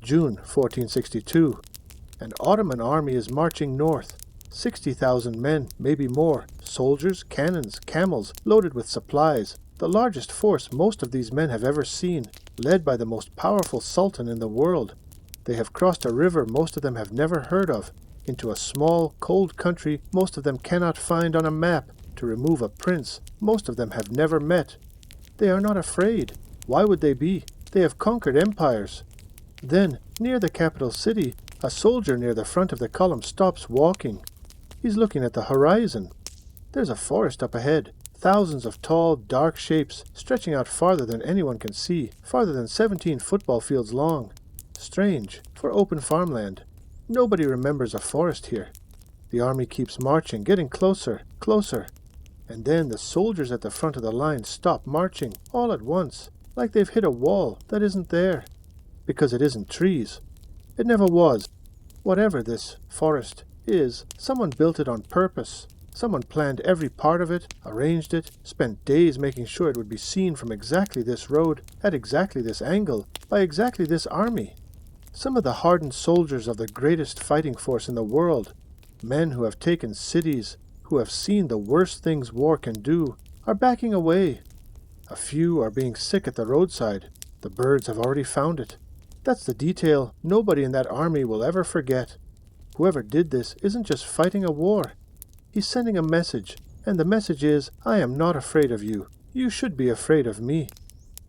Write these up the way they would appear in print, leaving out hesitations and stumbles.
June 1462. An Ottoman army is marching north. 60,000 men, maybe more, soldiers, cannons, camels, loaded with supplies, the largest force most of these men have ever seen, led by the most powerful sultan in the world. They have crossed a river most of them have never heard of, into a small, cold country most of them cannot find on a map, to remove a prince most of them have never met. They are not afraid. Why would they be? They have conquered empires. Then, near the capital city, a soldier near the front of the column stops walking. He's looking at the horizon. There's a forest up ahead, thousands of tall, dark shapes stretching out farther than anyone can see, farther than 17 football fields long. Strange, for open farmland. Nobody remembers a forest here. The army keeps marching, getting closer, closer. And then the soldiers at the front of the line stop marching, all at once, like they've hit a wall that isn't there. Because it isn't trees. It never was. Whatever this forest is, someone built it on purpose. Someone planned every part of it, arranged it, spent days making sure it would be seen from exactly this road, at exactly this angle, by exactly this army. Some of the hardened soldiers of the greatest fighting force in the world, men who have taken cities, who have seen the worst things war can do, are backing away. A few are being sick at the roadside. The birds have already found it. That's the detail nobody in that army will ever forget. Whoever did this isn't just fighting a war. He's sending a message, and the message is, I am not afraid of you. You should be afraid of me.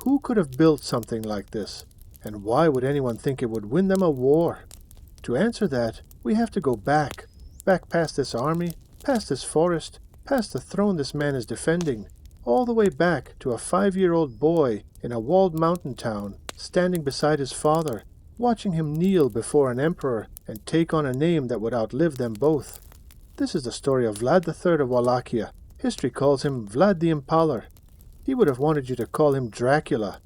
Who could have built something like this? And why would anyone think it would win them a war? To answer that, we have to go back past this army, past this forest, past the throne this man is defending, all the way back to a 5-year-old boy in a walled mountain town, standing beside his father, watching him kneel before an emperor and take on a name that would outlive them both. This is the story of Vlad III of Wallachia. History calls him Vlad the Impaler. He would have wanted you to call him Dracula.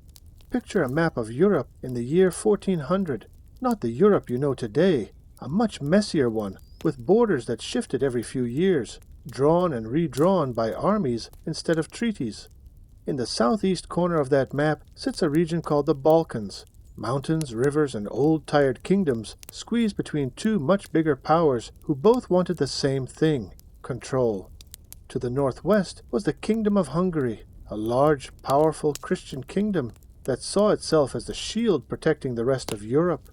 Picture a map of Europe in the year 1400, not the Europe you know today, a much messier one, with borders that shifted every few years, drawn and redrawn by armies instead of treaties. In the southeast corner of that map sits a region called the Balkans. Mountains, rivers, and old tired kingdoms squeezed between two much bigger powers who both wanted the same thing, control. To the northwest was the Kingdom of Hungary, a large, powerful Christian kingdom that saw itself as the shield protecting the rest of Europe.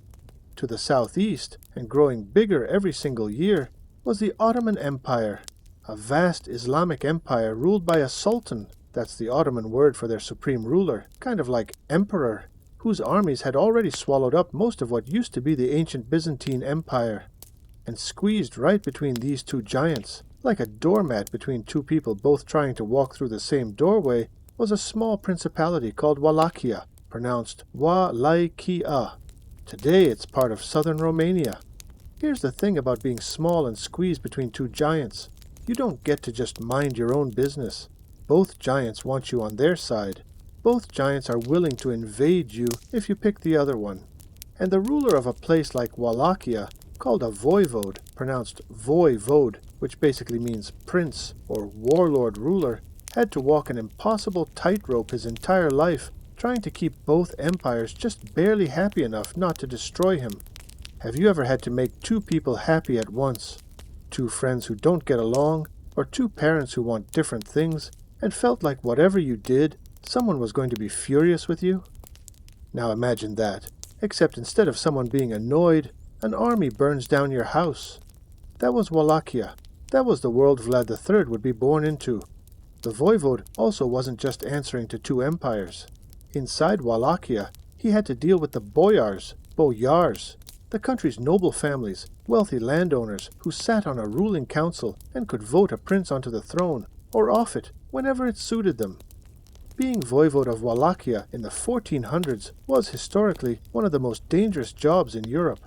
To the southeast, and growing bigger every single year, was the Ottoman Empire, a vast Islamic empire ruled by a sultan, that's the Ottoman word for their supreme ruler, kind of like emperor, whose armies had already swallowed up most of what used to be the ancient Byzantine Empire. And squeezed right between these two giants, like a doormat between two people both trying to walk through the same doorway, was a small principality called Wallachia, pronounced Wallachia. Today it's part of southern Romania. Here's the thing about being small and squeezed between two giants. You don't get to just mind your own business. Both giants want you on their side. Both giants are willing to invade you if you pick the other one. And the ruler of a place like Wallachia, called a voivode, pronounced voivode, which basically means prince or warlord ruler, had to walk an impossible tightrope his entire life, trying to keep both empires just barely happy enough not to destroy him. Have you ever had to make two people happy at once? Two friends who don't get along, or two parents who want different things, and felt like whatever you did, someone was going to be furious with you? Now imagine that, except instead of someone being annoyed, an army burns down your house. That was Wallachia. That was the world Vlad III would be born into. The voivode also wasn't just answering to two empires. Inside Wallachia, he had to deal with the boyars, the country's noble families, wealthy landowners who sat on a ruling council and could vote a prince onto the throne, or off it, whenever it suited them. Being voivode of Wallachia in the 1400s was historically one of the most dangerous jobs in Europe.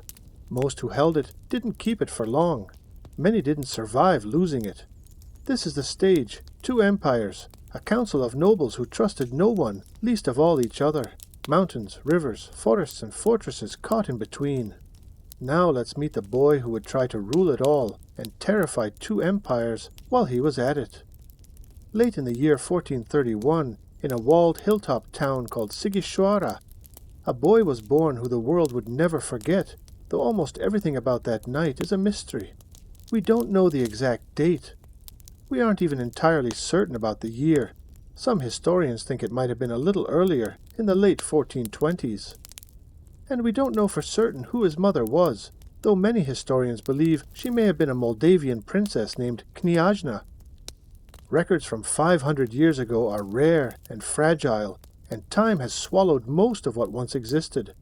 Most who held it didn't keep it for long. Many didn't survive losing it. This is the stage, two empires, a council of nobles who trusted no one, least of all each other. Mountains, rivers, forests, and fortresses caught in between. Now let's meet the boy who would try to rule it all and terrify two empires while he was at it. Late in the year 1431, in a walled hilltop town called Sighișoara, A boy was born who the world would never forget, though almost everything about that night is a mystery. We don't know the exact date. We aren't even entirely certain about the year. Some historians think it might have been a little earlier, in the late 1420s. And we don't know for certain who his mother was, though many historians believe she may have been a Moldavian princess named Kniazna. Records from 500 years ago are rare and fragile, and time has swallowed most of what once existed.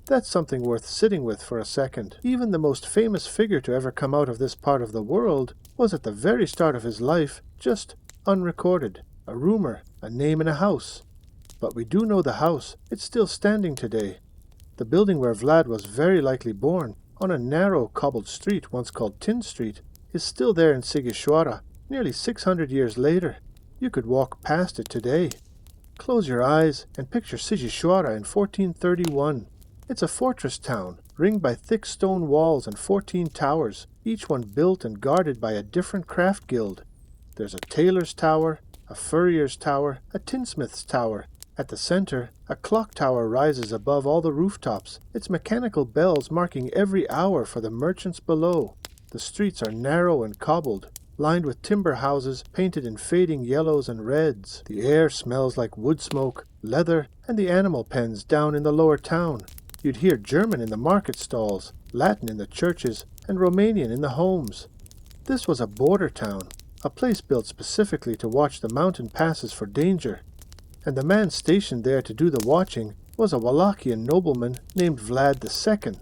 That's something worth sitting with for a second. Even the most famous figure to ever come out of this part of the world was at the very start of his life just unrecorded, a rumor, a name in a house. But we do know the house. It's still standing today. The building where Vlad was very likely born, on a narrow cobbled street once called Tin Street, is still there in Sighișoara, nearly 600 years later. You could walk past it today. Close your eyes and picture Sighișoara in 1431. It's a fortress town, ringed by thick stone walls and 14 towers, each one built and guarded by a different craft guild. There's a tailor's tower, a furrier's tower, a tinsmith's tower. At the center, a clock tower rises above all the rooftops, its mechanical bells marking every hour for the merchants below. The streets are narrow and cobbled, lined with timber houses painted in fading yellows and reds. The air smells like wood smoke, leather, and the animal pens down in the lower town. You'd hear German in the market stalls, Latin in the churches, and Romanian in the homes. This was a border town, a place built specifically to watch the mountain passes for danger. And the man stationed there to do the watching was a Wallachian nobleman named Vlad II.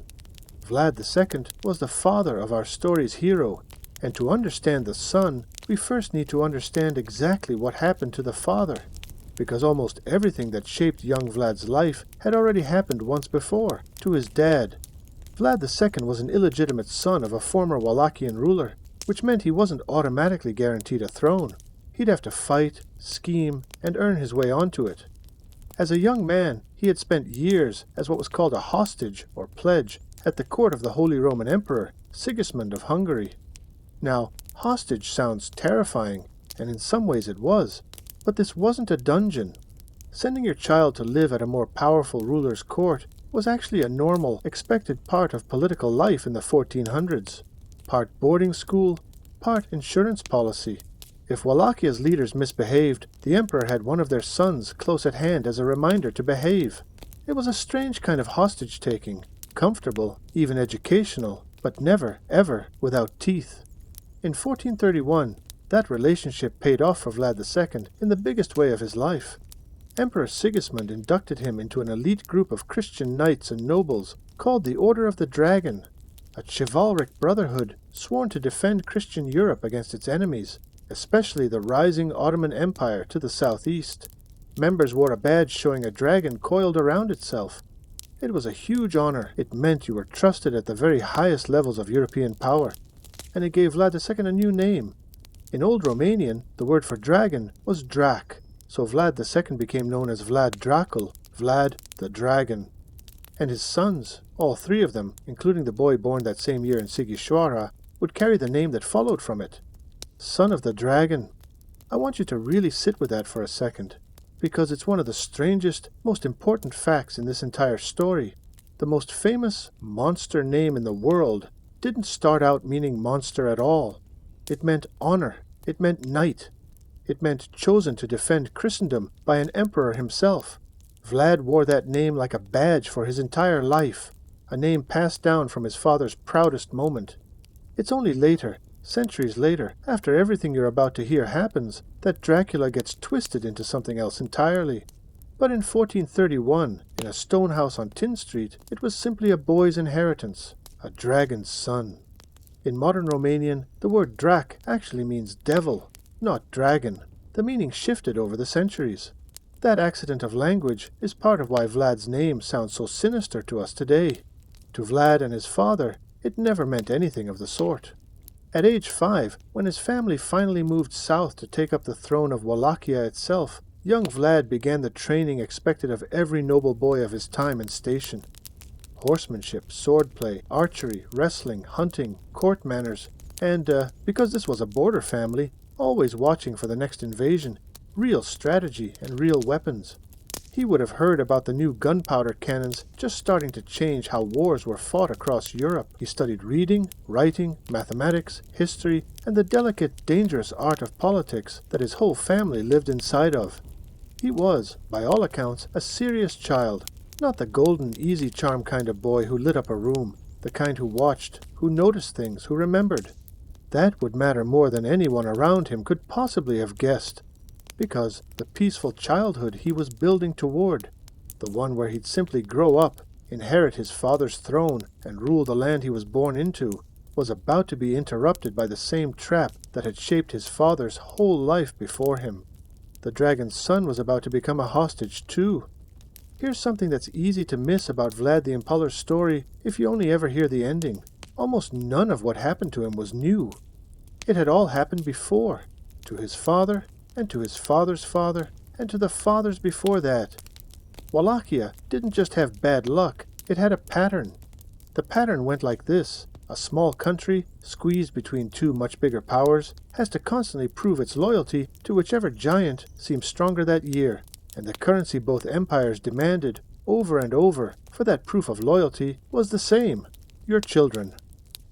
Vlad II was the father of our story's hero, and to understand the son, we first need to understand exactly what happened to the father, because almost everything that shaped young Vlad's life had already happened once before, to his dad. Vlad II was an illegitimate son of a former Wallachian ruler, which meant he wasn't automatically guaranteed a throne. He'd have to fight, scheme, and earn his way onto it. As a young man, he had spent years as what was called a hostage, or pledge, at the court of the Holy Roman Emperor, Sigismund of Hungary. Now, hostage sounds terrifying, and in some ways it was, but this wasn't a dungeon. Sending your child to live at a more powerful ruler's court was actually a normal, expected part of political life in the 1400s. Part boarding school, part insurance policy. If Wallachia's leaders misbehaved, the emperor had one of their sons close at hand as a reminder to behave. It was a strange kind of hostage-taking, comfortable, even educational, but never, ever without teeth. In 1431, that relationship paid off for Vlad II in the biggest way of his life. Emperor Sigismund inducted him into an elite group of Christian knights and nobles called the Order of the Dragon, a chivalric brotherhood sworn to defend Christian Europe against its enemies, especially the rising Ottoman Empire to the southeast. Members wore a badge showing a dragon coiled around itself. It was a huge honor. It meant you were trusted at the very highest levels of European power, and it gave Vlad II a new name. In Old Romanian, the word for dragon was Drac, so Vlad II became known as Vlad Dracul, Vlad the Dragon. And his sons, all three of them, including the boy born that same year in Sighișoara, would carry the name that followed from it, Son of the Dragon. I want you to really sit with that for a second, because it's one of the strangest, most important facts in this entire story. The most famous monster name in the world didn't start out meaning monster at all. It meant honor. It meant knight. It meant chosen to defend Christendom by an emperor himself. Vlad wore that name like a badge for his entire life, a name passed down from his father's proudest moment. It's only later, centuries later, after everything you're about to hear happens, that Dracula gets twisted into something else entirely. But in 1431, in a stone house on Tin Street, it was simply a boy's inheritance, a dragon's son. In modern Romanian, the word drac actually means devil, not dragon. The meaning shifted over the centuries. That accident of language is part of why Vlad's name sounds so sinister to us today. To Vlad and his father, it never meant anything of the sort. At age 5, when his family finally moved south to take up the throne of Wallachia itself, young Vlad began the training expected of every noble boy of his time and station. Horsemanship, swordplay, archery, wrestling, hunting, court manners, and, because this was a border family, always watching for the next invasion, real strategy and real weapons. He would have heard about the new gunpowder cannons just starting to change how wars were fought across Europe. He studied reading, writing, mathematics, history, and the delicate, dangerous art of politics that his whole family lived inside of. He was, by all accounts, a serious child, not the golden, easy charm kind of boy who lit up a room, the kind who watched, who noticed things, who remembered. That would matter more than anyone around him could possibly have guessed, because the peaceful childhood he was building toward, the one where he'd simply grow up, inherit his father's throne, and rule the land he was born into, was about to be interrupted by the same trap that had shaped his father's whole life before him. The dragon's son was about to become a hostage too. Here's something that's easy to miss about Vlad the Impaler's story if you only ever hear the ending. Almost none of what happened to him was new. It had all happened before, to his father, and to his father's father, and to the fathers before that. Wallachia didn't just have bad luck, it had a pattern. The pattern went like this. A small country, squeezed between two much bigger powers, has to constantly prove its loyalty to whichever giant seems stronger that year, and the currency both empires demanded, over and over, for that proof of loyalty was the same: your children.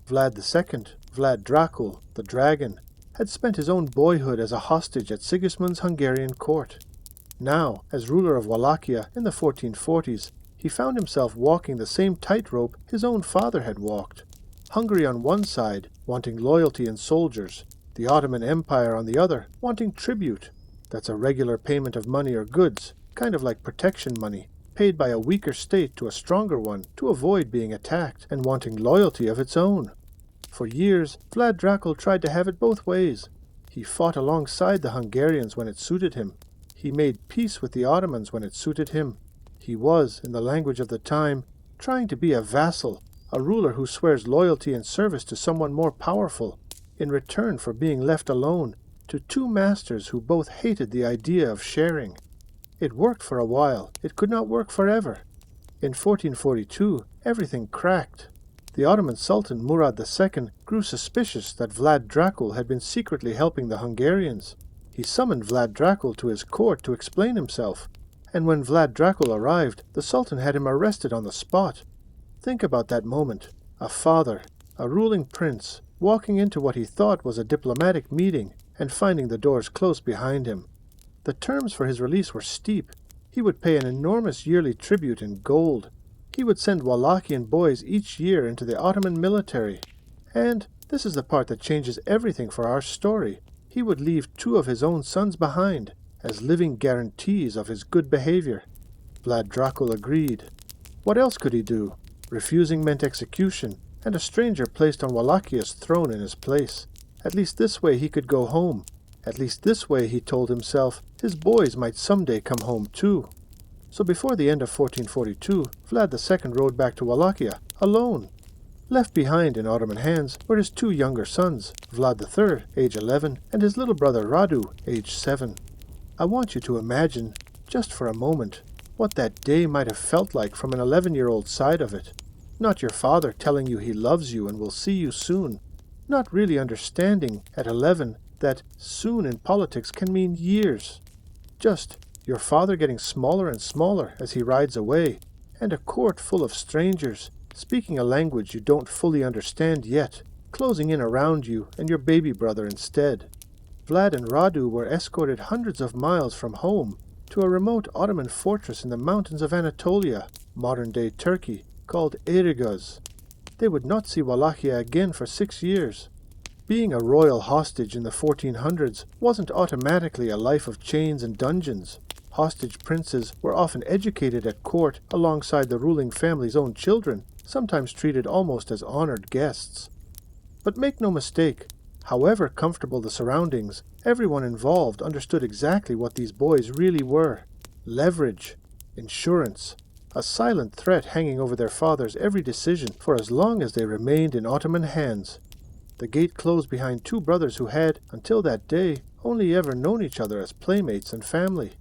Vlad II, Vlad Dracula, the dragon, had spent his own boyhood as a hostage at Sigismund's Hungarian court. Now, as ruler of Wallachia in the 1440s, he found himself walking the same tightrope his own father had walked. Hungary on one side, wanting loyalty and soldiers, the Ottoman Empire on the other, wanting tribute. That's a regular payment of money or goods, kind of like protection money, paid by a weaker state to a stronger one to avoid being attacked, and wanting loyalty of its own. For years, Vlad Dracula tried to have it both ways. He fought alongside the Hungarians when it suited him. He made peace with the Ottomans when it suited him. He was, in the language of the time, trying to be a vassal, a ruler who swears loyalty and service to someone more powerful, in return for being left alone to two masters who both hated the idea of sharing. It worked for a while. It could not work forever. In 1442, everything cracked. The Ottoman Sultan Murad II grew suspicious that Vlad Dracula had been secretly helping the Hungarians. He summoned Vlad Dracula to his court to explain himself, and when Vlad Dracula arrived, the Sultan had him arrested on the spot. Think about that moment. A father, a ruling prince, walking into what he thought was a diplomatic meeting and finding the doors closed behind him. The terms for his release were steep. He would pay an enormous yearly tribute in gold. He would send Wallachian boys each year into the Ottoman military. And this is the part that changes everything for our story. He would leave two of his own sons behind, as living guarantees of his good behavior. Vlad Dracula agreed. What else could he do? Refusing meant execution, and a stranger placed on Wallachia's throne in his place. At least this way he could go home. At least this way, he told himself, his boys might someday come home too. So before the end of 1442, Vlad II rode back to Wallachia, alone. Left behind in Ottoman hands were his two younger sons, Vlad III, age 11, and his little brother Radu, age 7. I want you to imagine, just for a moment, what that day might have felt like from an 11-year-old side of it. Not your father telling you he loves you and will see you soon. Not really understanding, at 11, that soon in politics can mean years. Just your father getting smaller and smaller as he rides away, and a court full of strangers, speaking a language you don't fully understand yet, closing in around you and your baby brother instead. Vlad and Radu were escorted hundreds of miles from home to a remote Ottoman fortress in the mountains of Anatolia, modern-day Turkey, called Erigaz. They would not see Wallachia again for 6 years. Being a royal hostage in the 1400s wasn't automatically a life of chains and dungeons. Hostage princes were often educated at court alongside the ruling family's own children, sometimes treated almost as honored guests. But make no mistake, however comfortable the surroundings, everyone involved understood exactly what these boys really were. Leverage, insurance, a silent threat hanging over their father's every decision for as long as they remained in Ottoman hands. The gate closed behind two brothers who had, until that day, only ever known each other as playmates and family.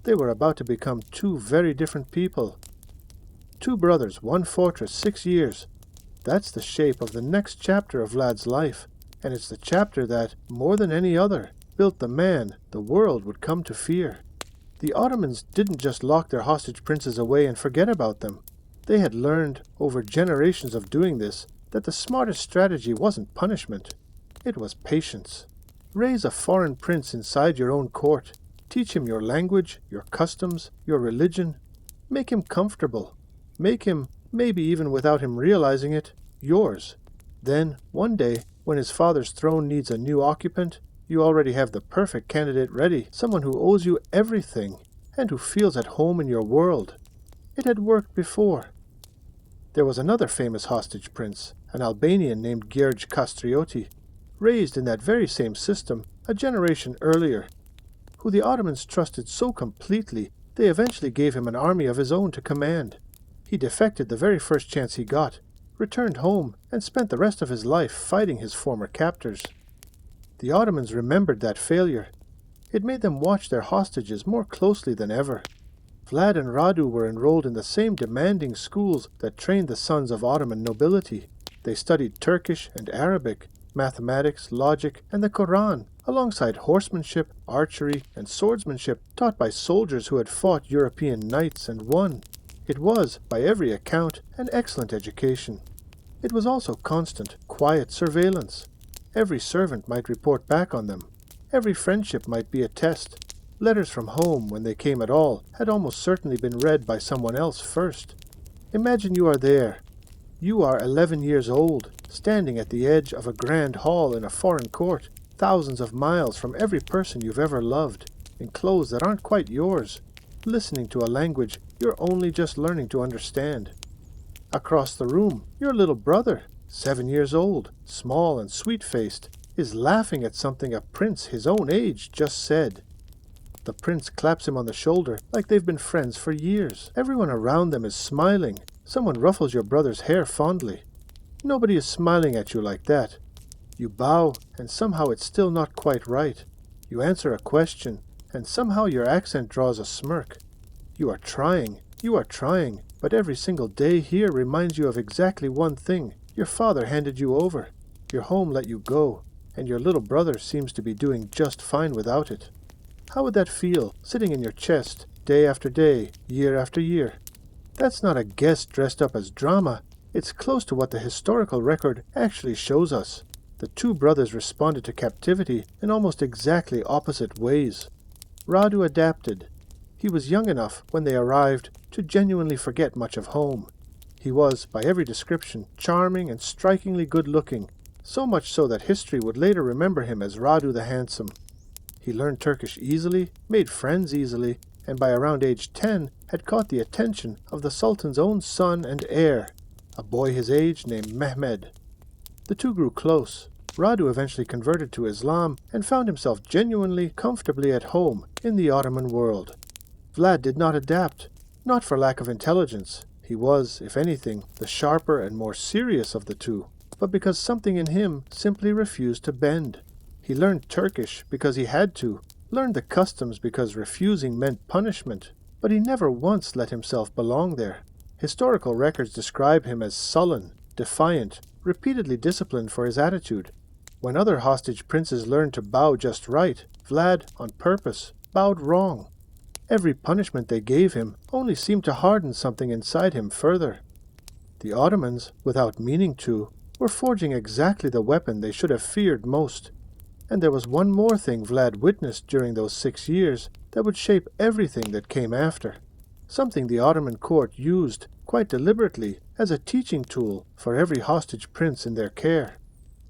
They were about to become two very different people. Two brothers, one fortress, 6 years. That's the shape of the next chapter of Vlad's life, and it's the chapter that, more than any other, built the man the world would come to fear. The Ottomans didn't just lock their hostage princes away and forget about them. They had learned, over generations of doing this, that the smartest strategy wasn't punishment. It was patience. Raise a foreign prince inside your own court. Teach him your language, your customs, your religion. Make him comfortable. Make him, maybe even without him realizing it, yours. Then, one day, when his father's throne needs a new occupant, you already have the perfect candidate ready, someone who owes you everything, and who feels at home in your world. It had worked before. There was another famous hostage prince, an Albanian named Gjergj Kastrioti, raised in that very same system a generation earlier, who the Ottomans trusted so completely they eventually gave him an army of his own to command. He defected the very first chance he got, returned home, and spent the rest of his life fighting his former captors. The Ottomans remembered that failure. It made them watch their hostages more closely than ever. Vlad and Radu were enrolled in the same demanding schools that trained the sons of Ottoman nobility. They studied Turkish and Arabic, mathematics, logic, and the Quran, alongside horsemanship, archery, and swordsmanship taught by soldiers who had fought European knights and won. It was, by every account, an excellent education. It was also constant, quiet surveillance. Every servant might report back on them. Every friendship might be a test. Letters from home, when they came at all, had almost certainly been read by someone else first. Imagine you are there. You are 11 years old, standing at the edge of a grand hall in a foreign court, thousands of miles from every person you've ever loved, in clothes that aren't quite yours, listening to a language you're only just learning to understand. Across the room, your little brother, 7 years old, small and sweet-faced, is laughing at something a prince his own age just said. The prince claps him on the shoulder like they've been friends for years. Everyone around them is smiling. Someone ruffles your brother's hair fondly. Nobody is smiling at you like that. You bow, and somehow it's still not quite right. You answer a question, and somehow your accent draws a smirk. You are trying, but every single day here reminds you of exactly one thing. Your father handed you over. Your home let you go, and your little brother seems to be doing just fine without it. How would that feel, sitting in your chest, day after day, year after year? That's not a guess dressed up as drama. It's close to what the historical record actually shows us. The two brothers responded to captivity in almost exactly opposite ways. Radu adapted. He was young enough, when they arrived, to genuinely forget much of home. He was, by every description, charming and strikingly good-looking, so much so that history would later remember him as Radu the Handsome. He learned Turkish easily, made friends easily, and by around age 10 had caught the attention of the Sultan's own son and heir, a boy his age named Mehmed. The two grew close. Radu eventually converted to Islam and found himself genuinely, comfortably at home in the Ottoman world. Vlad did not adapt, not for lack of intelligence. He was, if anything, the sharper and more serious of the two, but because something in him simply refused to bend. He learned Turkish because he had to, learned the customs because refusing meant punishment, but he never once let himself belong there. Historical records describe him as sullen, defiant, repeatedly disciplined for his attitude. When other hostage princes learned to bow just right, Vlad, on purpose, bowed wrong. Every punishment they gave him only seemed to harden something inside him further. The Ottomans, without meaning to, were forging exactly the weapon they should have feared most. And there was one more thing Vlad witnessed during those 6 years that would shape everything that came after. Something the Ottoman court used, quite deliberately, as a teaching tool for every hostage prince in their care.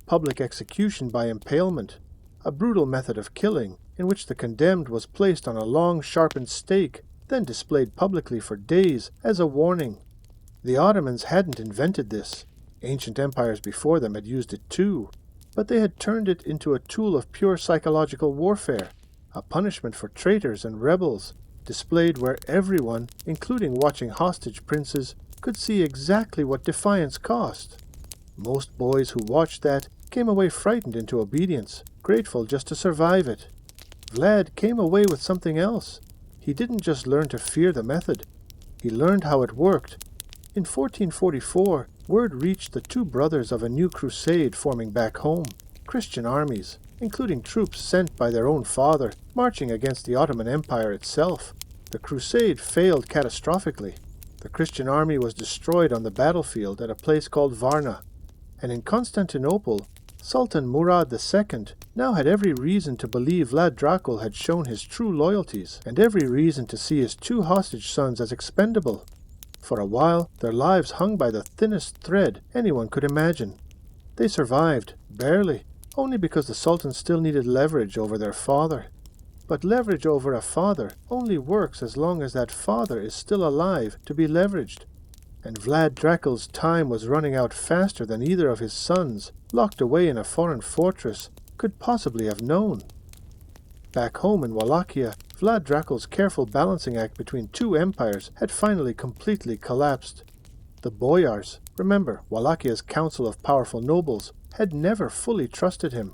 Public execution by impalement, a brutal method of killing in which the condemned was placed on a long sharpened stake, then displayed publicly for days as a warning. The Ottomans hadn't invented this. Ancient empires before them had used it too, but they had turned it into a tool of pure psychological warfare, a punishment for traitors and rebels, displayed where everyone, including watching hostage princes, could see exactly what defiance cost. Most boys who watched that came away frightened into obedience, grateful just to survive it. Vlad came away with something else. He didn't just learn to fear the method. He learned how it worked. In 1444, word reached the two brothers of a new crusade forming back home, Christian armies. including troops sent by their own father, marching against the Ottoman Empire itself. The crusade failed catastrophically. The Christian army was destroyed on the battlefield at a place called Varna, and in Constantinople, Sultan Murad II now had every reason to believe Vlad Dracul had shown his true loyalties, and every reason to see his 2 hostage sons as expendable. For a while, their lives hung by the thinnest thread anyone could imagine. They survived, barely, only because the Sultan still needed leverage over their father. But leverage over a father only works as long as that father is still alive to be leveraged. And Vlad Dracul's time was running out faster than either of his sons, locked away in a foreign fortress, could possibly have known. Back home in Wallachia, Vlad Dracul's careful balancing act between 2 empires had finally completely collapsed. The boyars, remember Wallachia's council of powerful nobles, had never fully trusted him.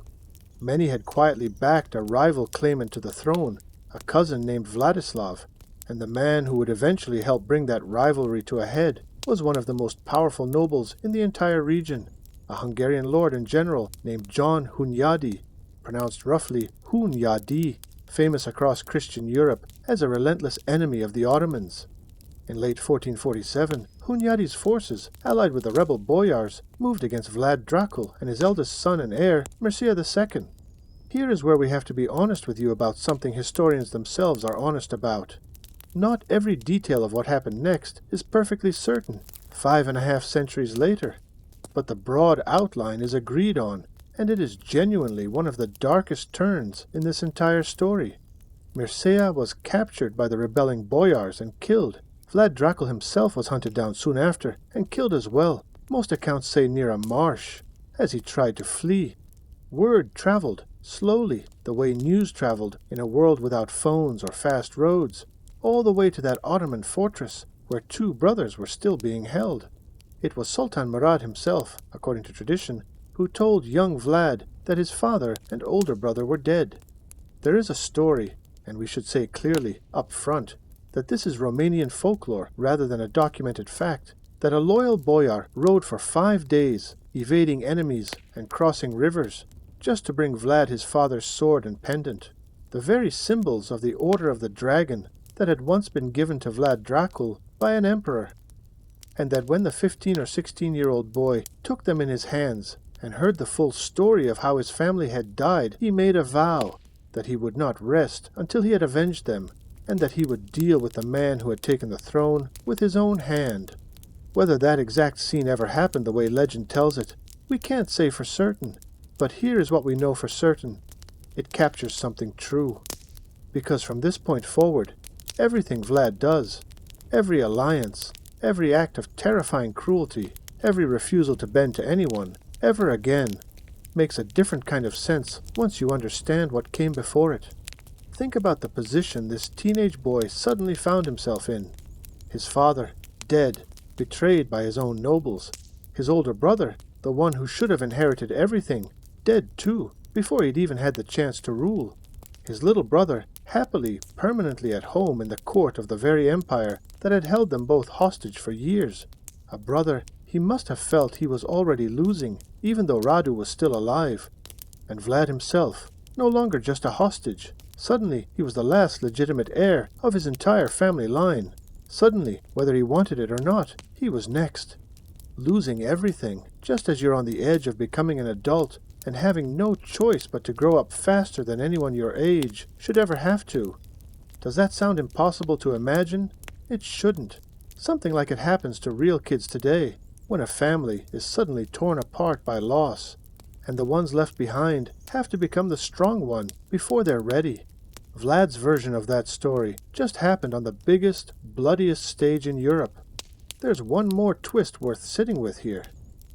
Many had quietly backed a rival claimant to the throne, a cousin named Vladislav, and the man who would eventually help bring that rivalry to a head was one of the most powerful nobles in the entire region, a Hungarian lord and general named John Hunyadi, pronounced roughly Hunyadi, famous across Christian Europe as a relentless enemy of the Ottomans. In late 1447, Hunyadi's forces, allied with the rebel boyars, moved against Vlad Dracul and his eldest son and heir, Mircea II. Here is where we have to be honest with you about something historians themselves are honest about. Not every detail of what happened next is perfectly certain, 5.5 centuries later, but the broad outline is agreed on, and it is genuinely one of the darkest turns in this entire story. Mircea was captured by the rebelling boyars and killed. Vlad Dracul himself was hunted down soon after, and killed as well, most accounts say near a marsh, as he tried to flee. Word traveled, slowly, the way news traveled in a world without phones or fast roads, all the way to that Ottoman fortress, where 2 brothers were still being held. It was Sultan Murad himself, according to tradition, who told young Vlad that his father and older brother were dead. There is a story, and we should say clearly, up front, that this is Romanian folklore rather than a documented fact, that a loyal boyar rode for 5 days, evading enemies and crossing rivers, just to bring Vlad his father's sword and pendant, the very symbols of the Order of the Dragon that had once been given to Vlad Dracul by an emperor, and that when the 15 or 16-year-old boy took them in his hands and heard the full story of how his family had died, he made a vow that he would not rest until he had avenged them, and that he would deal with the man who had taken the throne with his own hand. Whether that exact scene ever happened the way legend tells it, we can't say for certain, but here is what we know for certain. It captures something true. Because from this point forward, everything Vlad does, every alliance, every act of terrifying cruelty, every refusal to bend to anyone, ever again, makes a different kind of sense once you understand what came before it. Think about the position this teenage boy suddenly found himself in. His father, dead, betrayed by his own nobles. His older brother, the one who should have inherited everything, dead too, before he'd even had the chance to rule. His little brother, happily, permanently at home in the court of the very empire that had held them both hostage for years. A brother he must have felt he was already losing, even though Radu was still alive. And Vlad himself, no longer just a hostage. Suddenly he was the last legitimate heir of his entire family line. Suddenly, whether he wanted it or not, he was next. Losing everything, just as you're on the edge of becoming an adult, and having no choice but to grow up faster than anyone your age should ever have to. Does that sound impossible to imagine? It shouldn't. Something like it happens to real kids today, when a family is suddenly torn apart by loss, and the ones left behind have to become the strong one before they're ready. Vlad's version of that story just happened on the biggest, bloodiest stage in Europe. There's one more twist worth sitting with here.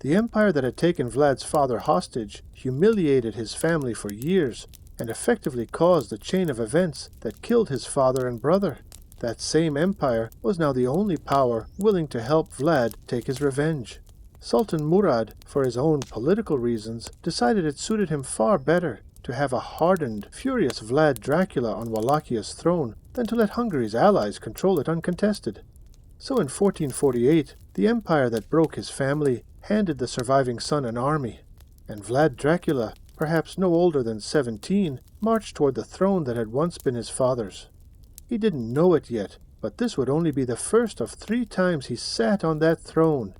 The empire that had taken Vlad's father hostage humiliated his family for years and effectively caused the chain of events that killed his father and brother. That same empire was now the only power willing to help Vlad take his revenge. Sultan Murad, for his own political reasons, decided it suited him far better to have a hardened, furious Vlad Dracula on Wallachia's throne than to let Hungary's allies control it uncontested. So in 1448, the empire that broke his family handed the surviving son an army, and Vlad Dracula, perhaps no older than 17, marched toward the throne that had once been his father's. He didn't know it yet, but this would only be the first of 3 times he sat on that throne,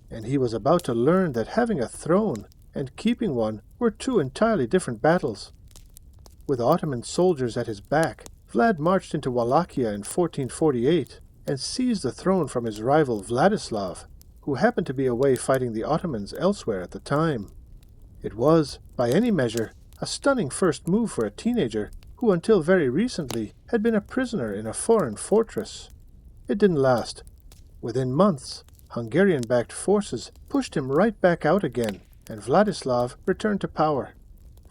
and he was about to learn that having a throne and keeping one were 2 entirely different battles. With Ottoman soldiers at his back, Vlad marched into Wallachia in 1448 and seized the throne from his rival Vladislav, who happened to be away fighting the Ottomans elsewhere at the time. It was, by any measure, a stunning first move for a teenager who until very recently had been a prisoner in a foreign fortress. It didn't last. Within months, Hungarian-backed forces pushed him right back out again, and Vladislav returned to power.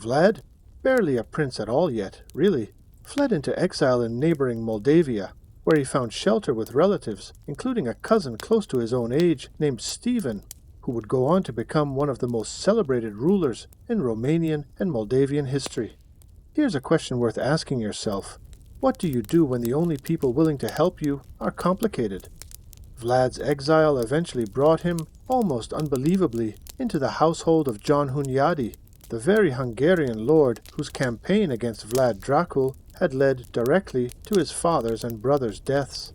Vlad, barely a prince at all yet, really, fled into exile in neighboring Moldavia, where he found shelter with relatives, including a cousin close to his own age named Stephen, who would go on to become one of the most celebrated rulers in Romanian and Moldavian history. Here's a question worth asking yourself. What do you do when the only people willing to help you are complicated? Vlad's exile eventually brought him, almost unbelievably, into the household of John Hunyadi, the very Hungarian lord whose campaign against Vlad Dracula had led directly to his father's and brother's deaths.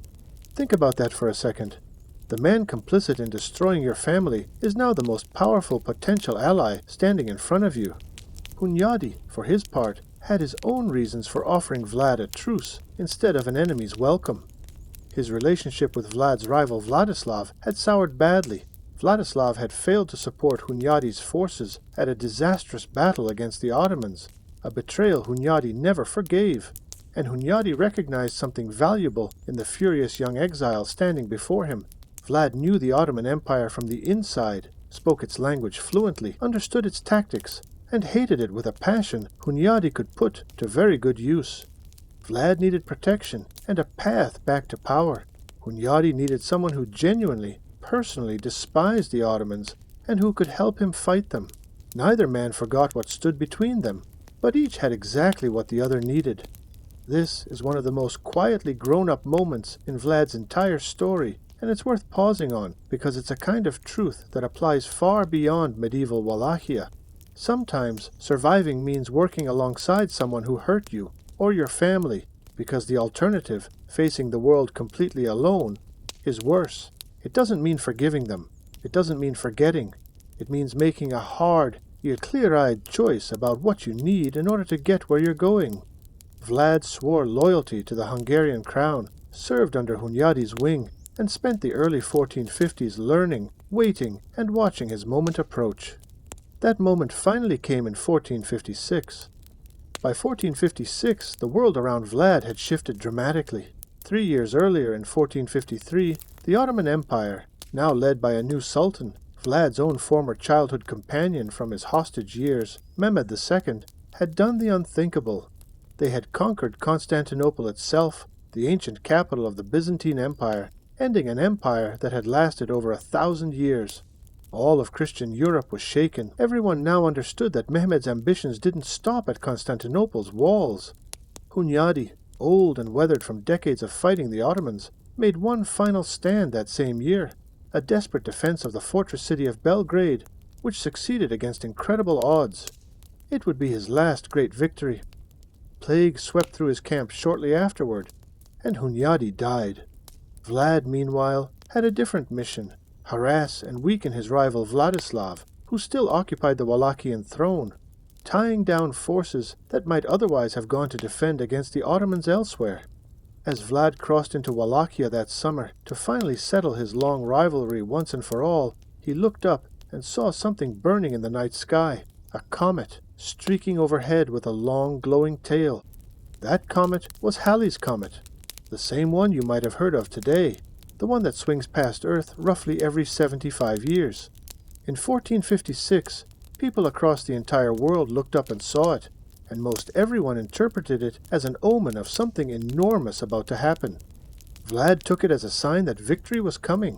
Think about that for a second. The man complicit in destroying your family is now the most powerful potential ally standing in front of you. Hunyadi, for his part, had his own reasons for offering Vlad a truce instead of an enemy's welcome. His relationship with Vlad's rival Vladislav had soured badly. Vladislav had failed to support Hunyadi's forces at a disastrous battle against the Ottomans, a betrayal Hunyadi never forgave, and Hunyadi recognized something valuable in the furious young exile standing before him. Vlad knew the Ottoman Empire from the inside, spoke its language fluently, understood its tactics, and hated it with a passion Hunyadi could put to very good use. Vlad needed protection and a path back to power. Hunyadi needed someone who genuinely, personally despised the Ottomans and who could help him fight them. Neither man forgot what stood between them, but each had exactly what the other needed. This is one of the most quietly grown-up moments in Vlad's entire story, and it's worth pausing on because it's a kind of truth that applies far beyond medieval Wallachia. Sometimes surviving means working alongside someone who hurt you or your family, because the alternative, facing the world completely alone, is worse. It doesn't mean forgiving them. It doesn't mean forgetting. It means making a hard, yet clear-eyed choice about what you need in order to get where you're going. Vlad swore loyalty to the Hungarian crown, served under Hunyadi's wing, and spent the early 1450s learning, waiting, and watching his moment approach. That moment finally came in 1456. By 1456, the world around Vlad had shifted dramatically. 3 years earlier, in 1453, the Ottoman Empire, now led by a new sultan, Vlad's own former childhood companion from his hostage years, Mehmed II, had done the unthinkable. They had conquered Constantinople itself, the ancient capital of the Byzantine Empire, ending an empire that had lasted over 1,000 years. All of Christian Europe was shaken. Everyone now understood that Mehmed's ambitions didn't stop at Constantinople's walls. Hunyadi, old and weathered from decades of fighting the Ottomans, made one final stand that same year, a desperate defense of the fortress city of Belgrade, which succeeded against incredible odds. It would be his last great victory. Plague swept through his camp shortly afterward, and Hunyadi died. Vlad, meanwhile, had a different mission: harass and weaken his rival Vladislav, who still occupied the Wallachian throne, tying down forces that might otherwise have gone to defend against the Ottomans elsewhere. As Vlad crossed into Wallachia that summer to finally settle his long rivalry once and for all, he looked up and saw something burning in the night sky, a comet, streaking overhead with a long glowing tail. That comet was Halley's Comet, the same one you might have heard of today, the one that swings past Earth roughly every 75 years. In 1456, people across the entire world looked up and saw it, and most everyone interpreted it as an omen of something enormous about to happen. Vlad took it as a sign that victory was coming,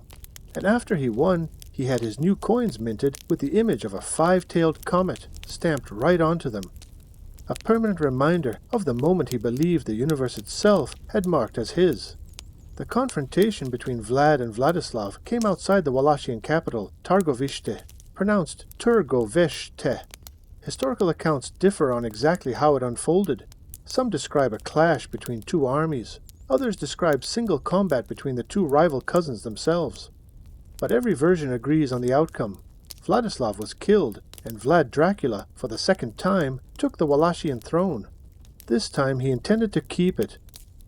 and after he won, he had his new coins minted with the image of a 5-tailed comet stamped right onto them, a permanent reminder of the moment he believed the universe itself had marked as his. The confrontation between Vlad and Vladislav came outside the Wallachian capital, Targovište, pronounced Turgoveshte. Historical accounts differ on exactly how it unfolded. Some describe a clash between two armies. Others describe single combat between the two rival cousins themselves. But every version agrees on the outcome. Vladislav was killed, and Vlad Dracula, for the second time, took the Wallachian throne. This time he intended to keep it.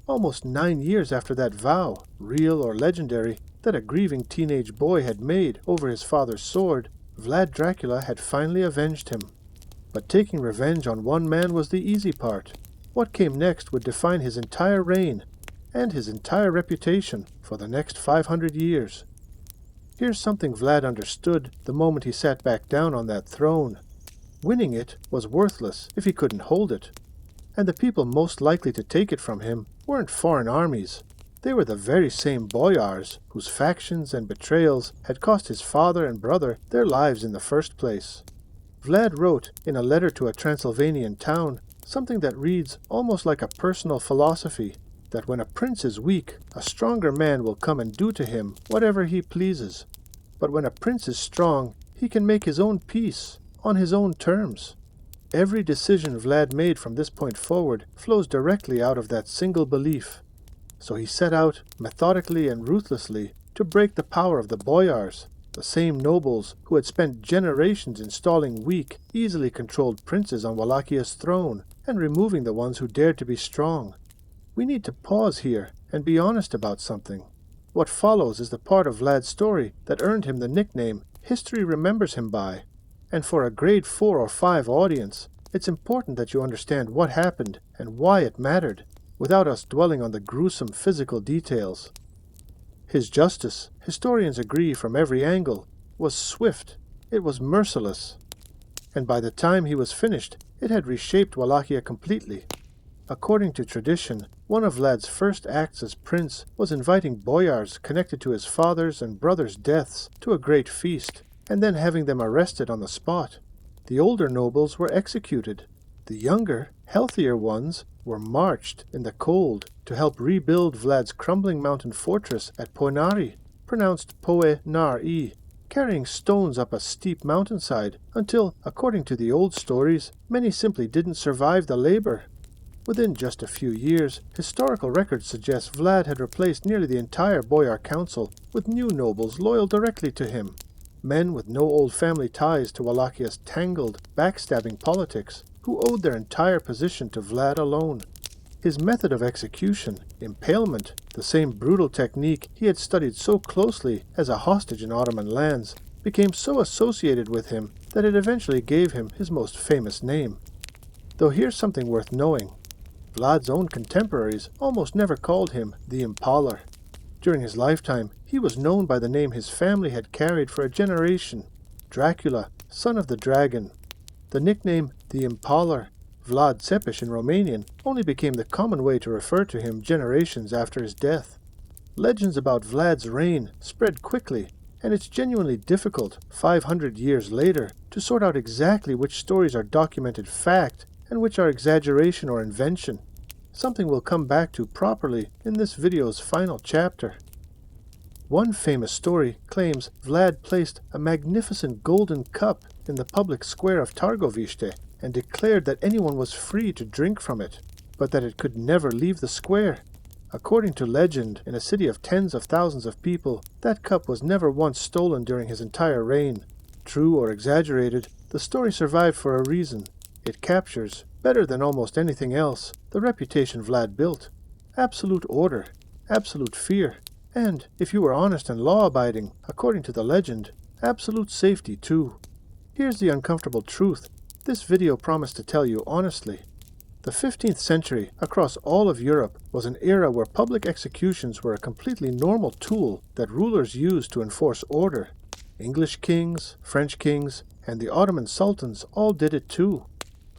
Almost 9 years after that vow, real or legendary, that a grieving teenage boy had made over his father's sword, Vlad Dracula had finally avenged him. But taking revenge on one man was the easy part. What came next would define his entire reign, and his entire reputation for the next 500 years. Here's something Vlad understood the moment he sat back down on that throne. Winning it was worthless if he couldn't hold it. And the people most likely to take it from him weren't foreign armies. They were the very same boyars whose factions and betrayals had cost his father and brother their lives in the first place. Vlad wrote in a letter to a Transylvanian town something that reads almost like a personal philosophy, that when a prince is weak, a stronger man will come and do to him whatever he pleases. But when a prince is strong, he can make his own peace, on his own terms. Every decision Vlad made from this point forward flows directly out of that single belief. So he set out, methodically and ruthlessly, to break the power of the boyars, the same nobles who had spent generations installing weak, easily controlled princes on Wallachia's throne, and removing the ones who dared to be strong. We need to pause here and be honest about something. What follows is the part of Vlad's story that earned him the nickname history remembers him by. And for a grade 4 or 5 audience, it's important that you understand what happened and why it mattered, without us dwelling on the gruesome physical details. His justice, historians agree from every angle, was swift, it was merciless. And by the time he was finished, it had reshaped Wallachia completely. According to tradition, one of Vlad's first acts as prince was inviting boyars connected to his father's and brother's deaths to a great feast, and then having them arrested on the spot. The older nobles were executed. The younger, healthier ones were marched in the cold to help rebuild Vlad's crumbling mountain fortress at Poenari, pronounced Poe-nar-i, carrying stones up a steep mountainside until, according to the old stories, many simply didn't survive the labor. Within just a few years, historical records suggest Vlad had replaced nearly the entire boyar council with new nobles loyal directly to him, men with no old family ties to Wallachia's tangled, backstabbing politics, who owed their entire position to Vlad alone. His method of execution, impalement, the same brutal technique he had studied so closely as a hostage in Ottoman lands, became so associated with him that it eventually gave him his most famous name. Though here's something worth knowing. Vlad's own contemporaries almost never called him the Impaler. During his lifetime, he was known by the name his family had carried for a generation, Dracula, son of the dragon. The nickname the Impaler, Vlad Țepeș in Romanian, only became the common way to refer to him generations after his death. Legends about Vlad's reign spread quickly, and it's genuinely difficult, 500 years later, to sort out exactly which stories are documented fact and which are exaggeration or invention, something we'll come back to properly in this video's final chapter. One famous story claims Vlad placed a magnificent golden cup in the public square of Targovište and declared that anyone was free to drink from it, but that it could never leave the square. According to legend, in a city of tens of thousands of people, that cup was never once stolen during his entire reign. True or exaggerated, the story survived for a reason. It captures, better than almost anything else, the reputation Vlad built. Absolute order, absolute fear, and, if you were honest and law-abiding, according to the legend, absolute safety too. Here's the uncomfortable truth. This video promised to tell you honestly. The 15th century, across all of Europe, was an era where public executions were a completely normal tool that rulers used to enforce order. English kings, French kings, and the Ottoman sultans all did it too.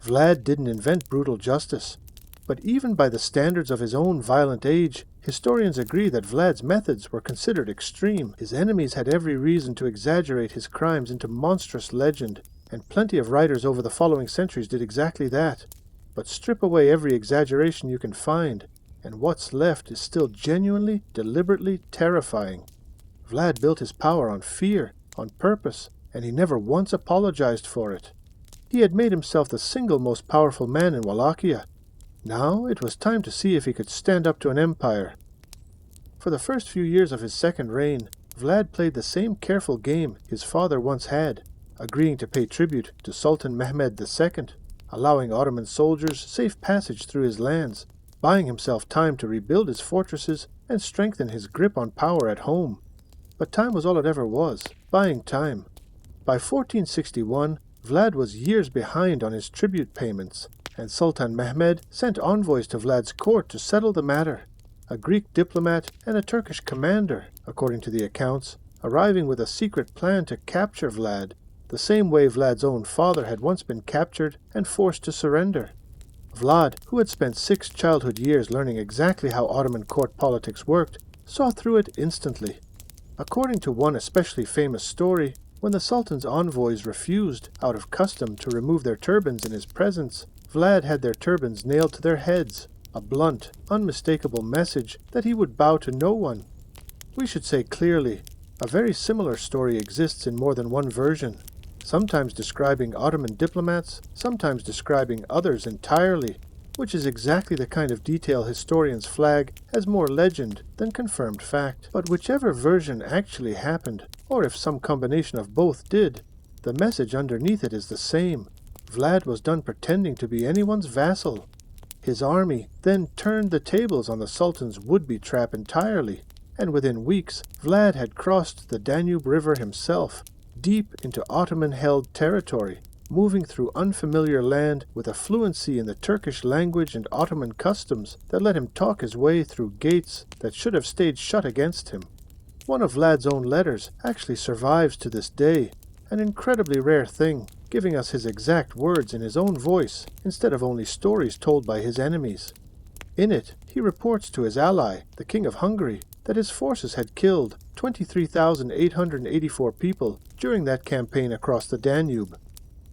Vlad didn't invent brutal justice. But even by the standards of his own violent age, historians agree that Vlad's methods were considered extreme. His enemies had every reason to exaggerate his crimes into monstrous legend, and plenty of writers over the following centuries did exactly that. But strip away every exaggeration you can find, and what's left is still genuinely, deliberately terrifying. Vlad built his power on fear, on purpose, and he never once apologized for it. He had made himself the single most powerful man in Wallachia. Now it was time to see if he could stand up to an empire. For the first few years of his second reign, Vlad played the same careful game his father once had, agreeing to pay tribute to Sultan Mehmed II, allowing Ottoman soldiers safe passage through his lands, buying himself time to rebuild his fortresses and strengthen his grip on power at home. But time was all it ever was, buying time. By 1461, Vlad was years behind on his tribute payments, and Sultan Mehmed sent envoys to Vlad's court to settle the matter. A Greek diplomat and a Turkish commander, according to the accounts, arriving with a secret plan to capture Vlad, the same way Vlad's own father had once been captured and forced to surrender. Vlad, who had spent 6 childhood years learning exactly how Ottoman court politics worked, saw through it instantly. According to one especially famous story, when the Sultan's envoys refused, out of custom, to remove their turbans in his presence, Vlad had their turbans nailed to their heads, a blunt, unmistakable message that he would bow to no one. We should say clearly, a very similar story exists in more than one version, sometimes describing Ottoman diplomats, sometimes describing others entirely, which is exactly the kind of detail historians flag as more legend than confirmed fact. But whichever version actually happened, or if some combination of both did, the message underneath it is the same. Vlad was done pretending to be anyone's vassal. His army then turned the tables on the Sultan's would-be trap entirely, and within weeks Vlad had crossed the Danube River himself, deep into Ottoman-held territory, moving through unfamiliar land with a fluency in the Turkish language and Ottoman customs that let him talk his way through gates that should have stayed shut against him. One of Vlad's own letters actually survives to this day, an incredibly rare thing, giving us his exact words in his own voice instead of only stories told by his enemies. In it, he reports to his ally, the King of Hungary, that his forces had killed 23,884 people during that campaign across the Danube.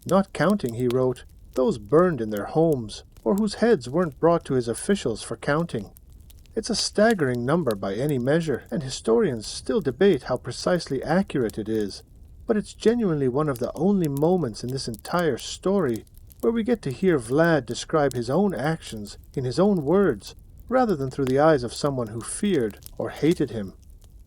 Not counting, he wrote, those burned in their homes, or whose heads weren't brought to his officials for counting. It's a staggering number by any measure, and historians still debate how precisely accurate it is, but it's genuinely one of the only moments in this entire story where we get to hear Vlad describe his own actions in his own words, rather than through the eyes of someone who feared or hated him.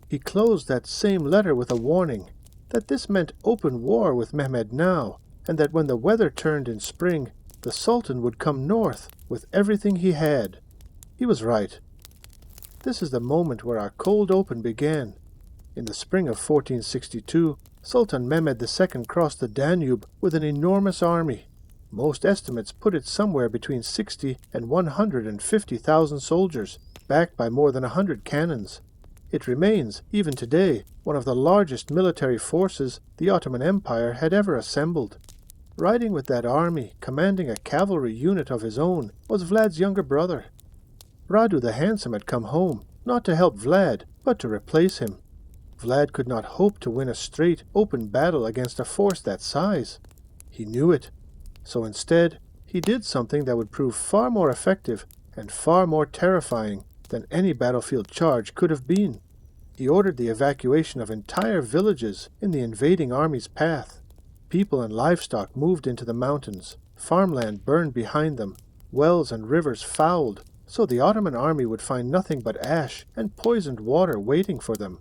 He closed that same letter with a warning that this meant open war with Mehmed now, and that when the weather turned in spring, the Sultan would come north with everything he had. He was right. This is the moment where our cold open began. In the spring of 1462, Sultan Mehmed II crossed the Danube with an enormous army. Most estimates put it somewhere between 60 and 150,000 soldiers, backed by more than 100 cannons. It remains, even today, one of the largest military forces the Ottoman Empire had ever assembled. Riding with that army, commanding a cavalry unit of his own, was Vlad's younger brother. Radu the Handsome had come home, not to help Vlad, but to replace him. Vlad could not hope to win a straight, open battle against a force that size. He knew it. So instead, he did something that would prove far more effective and far more terrifying than any battlefield charge could have been. He ordered the evacuation of entire villages in the invading army's path. People and livestock moved into the mountains, farmland burned behind them, wells and rivers fouled, so the Ottoman army would find nothing but ash and poisoned water waiting for them.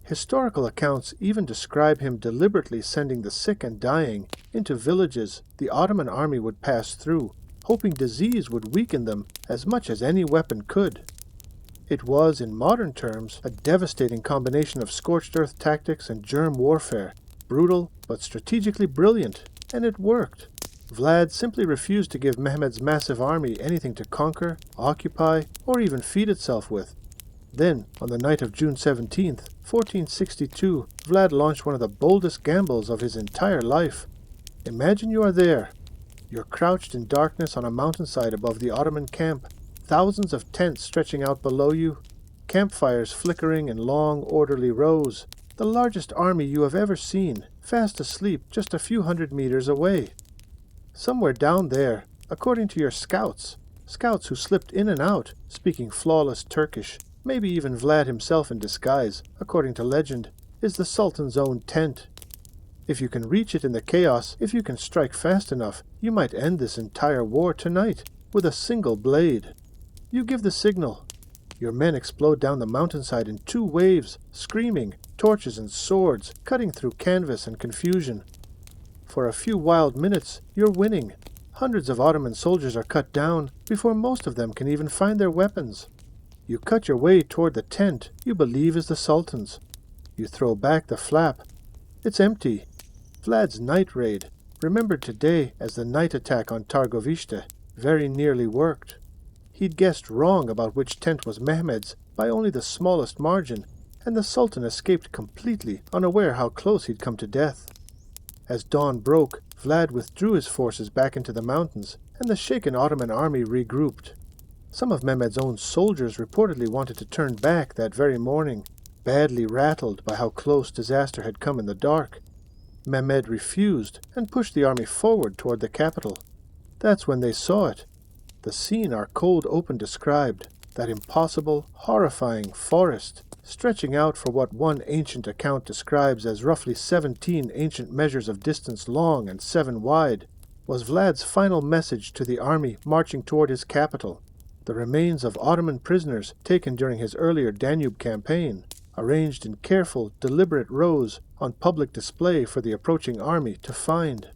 Historical accounts even describe him deliberately sending the sick and dying into villages the Ottoman army would pass through, hoping disease would weaken them as much as any weapon could. It was, in modern terms, a devastating combination of scorched earth tactics and germ warfare, brutal but strategically brilliant, and it worked. Vlad simply refused to give Mehmed's massive army anything to conquer, occupy, or even feed itself with. Then, on the night of June 17th, 1462, Vlad launched one of the boldest gambles of his entire life. Imagine you are there. You're crouched in darkness on a mountainside above the Ottoman camp, thousands of tents stretching out below you, campfires flickering in long, orderly rows, the largest army you have ever seen, fast asleep just a few hundred meters away. Somewhere down there, according to your scouts who slipped in and out, speaking flawless Turkish, maybe even Vlad himself in disguise, according to legend, is the Sultan's own tent. If you can reach it in the chaos, if you can strike fast enough, you might end this entire war tonight with a single blade. You give the signal. Your men explode down the mountainside in 2 waves, screaming, torches and swords, cutting through canvas and confusion. For a few wild minutes, you're winning. Hundreds of Ottoman soldiers are cut down before most of them can even find their weapons. You cut your way toward the tent you believe is the Sultan's. You throw back the flap. It's empty. Vlad's night raid, remembered today as the night attack on Targovishte, very nearly worked. He'd guessed wrong about which tent was Mehmed's by only the smallest margin, and the Sultan escaped completely, unaware how close he'd come to death. As dawn broke, Vlad withdrew his forces back into the mountains, and the shaken Ottoman army regrouped. Some of Mehmed's own soldiers reportedly wanted to turn back that very morning, badly rattled by how close disaster had come in the dark. Mehmed refused and pushed the army forward toward the capital. That's when they saw it. The scene our cold open described, that impossible, horrifying forest, stretching out for what one ancient account describes as roughly 17 ancient measures of distance long and 7 wide, was Vlad's final message to the army marching toward his capital. The remains of Ottoman prisoners taken during his earlier Danube campaign, arranged in careful, deliberate rows on public display for the approaching army to find.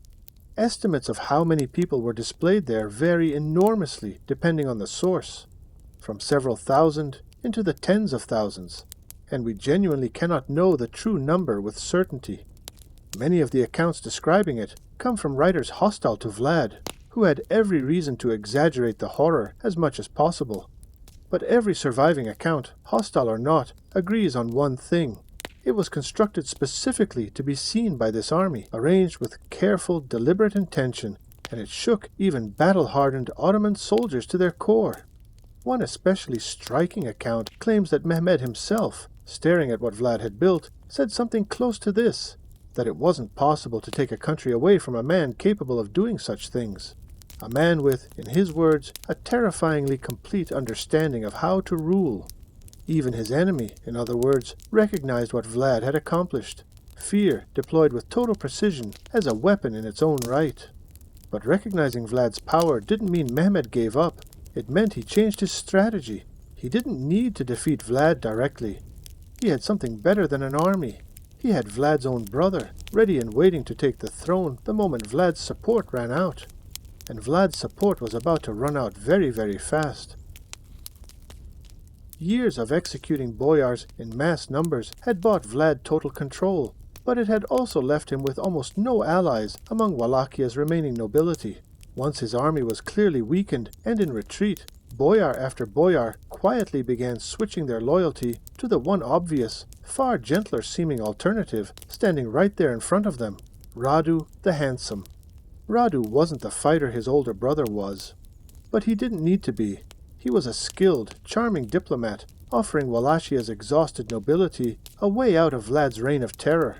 Estimates of how many people were displayed there vary enormously depending on the source, from several thousand into the tens of thousands, and we genuinely cannot know the true number with certainty. Many of the accounts describing it come from writers hostile to Vlad, who had every reason to exaggerate the horror as much as possible. But every surviving account, hostile or not, agrees on one thing. It was constructed specifically to be seen by this army, arranged with careful, deliberate intention, and it shook even battle-hardened Ottoman soldiers to their core. One especially striking account claims that Mehmed himself, staring at what Vlad had built, said something close to this, that it wasn't possible to take a country away from a man capable of doing such things. A man with, in his words, a terrifyingly complete understanding of how to rule. Even his enemy, in other words, recognized what Vlad had accomplished. Fear deployed with total precision as a weapon in its own right. But recognizing Vlad's power didn't mean Mehmed gave up. It meant he changed his strategy. He didn't need to defeat Vlad directly. He had something better than an army. He had Vlad's own brother, ready and waiting to take the throne the moment Vlad's support ran out. And Vlad's support was about to run out very, very fast. Years of executing boyars in mass numbers had bought Vlad total control, but it had also left him with almost no allies among Walachia's remaining nobility. Once his army was clearly weakened and in retreat, boyar after boyar quietly began switching their loyalty to the one obvious, far gentler-seeming alternative standing right there in front of them, Radu the Handsome. Radu wasn't the fighter his older brother was, but he didn't need to be. He was a skilled, charming diplomat, offering Walachia's exhausted nobility a way out of Vlad's reign of terror,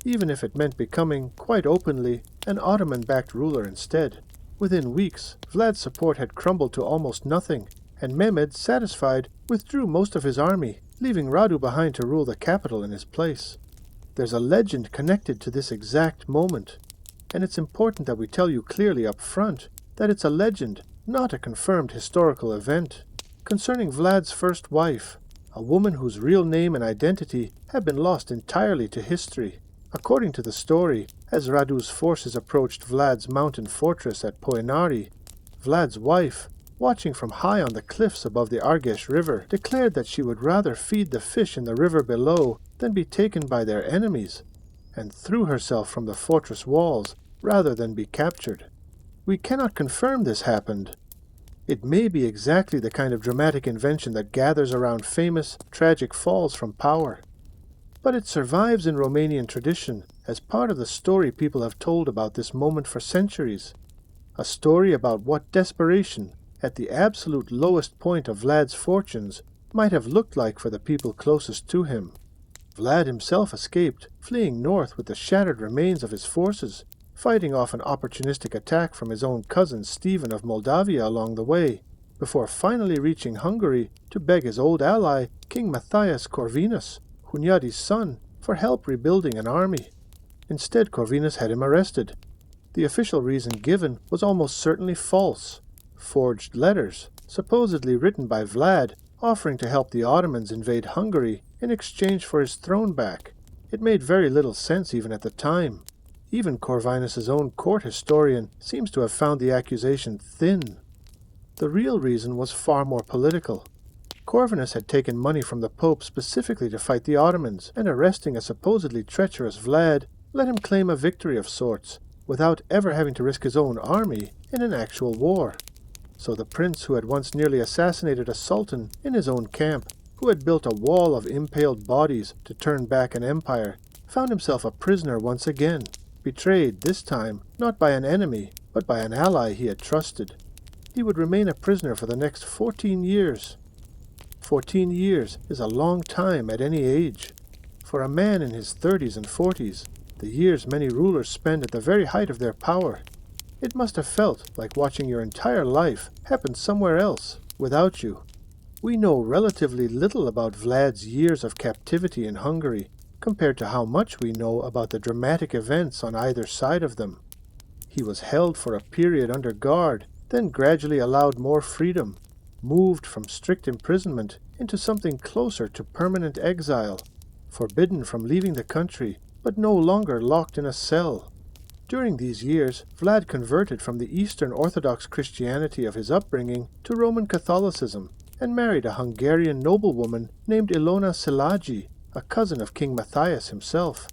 even if it meant becoming, quite openly, an Ottoman-backed ruler instead. Within weeks, Vlad's support had crumbled to almost nothing, and Mehmed, satisfied, withdrew most of his army, leaving Radu behind to rule the capital in his place. There's a legend connected to this exact moment, and it's important that we tell you clearly up front that it's a legend, not a confirmed historical event, concerning Vlad's first wife, a woman whose real name and identity have been lost entirely to history. According to the story, as Radu's forces approached Vlad's mountain fortress at Poenari, Vlad's wife, watching from high on the cliffs above the Argesh River, declared that she would rather feed the fish in the river below than be taken by their enemies, and threw herself from the fortress walls rather than be captured. We cannot confirm this happened. It may be exactly the kind of dramatic invention that gathers around famous, tragic falls from power. But it survives in Romanian tradition as part of the story people have told about this moment for centuries. A story about what desperation, at the absolute lowest point of Vlad's fortunes, might have looked like for the people closest to him. Vlad himself escaped, fleeing north with the shattered remains of his forces, fighting off an opportunistic attack from his own cousin Stephen of Moldavia along the way, before finally reaching Hungary to beg his old ally, King Matthias Corvinus, Hunyadi's son, for help rebuilding an army. Instead, Corvinus had him arrested. The official reason given was almost certainly false. Forged letters, supposedly written by Vlad, offering to help the Ottomans invade Hungary in exchange for his throne back. It made very little sense even at the time. Even Corvinus's own court historian seems to have found the accusation thin. The real reason was far more political. Corvinus had taken money from the Pope specifically to fight the Ottomans, and arresting a supposedly treacherous Vlad let him claim a victory of sorts, without ever having to risk his own army in an actual war. So the prince who had once nearly assassinated a sultan in his own camp, who had built a wall of impaled bodies to turn back an empire, found himself a prisoner once again, betrayed this time not by an enemy, but by an ally he had trusted. He would remain a prisoner for the next 14 years. 14 years is a long time at any age. For a man in his 30s and 40s, the years many rulers spend at the very height of their power. It must have felt like watching your entire life happen somewhere else, without you. We know relatively little about Vlad's years of captivity in Hungary, compared to how much we know about the dramatic events on either side of them. He was held for a period under guard, then gradually allowed more freedom, moved from strict imprisonment into something closer to permanent exile, forbidden from leaving the country, but no longer locked in a cell. During these years, Vlad converted from the Eastern Orthodox Christianity of his upbringing to Roman Catholicism, and married a Hungarian noblewoman named Ilona Szilágyi, a cousin of King Matthias himself.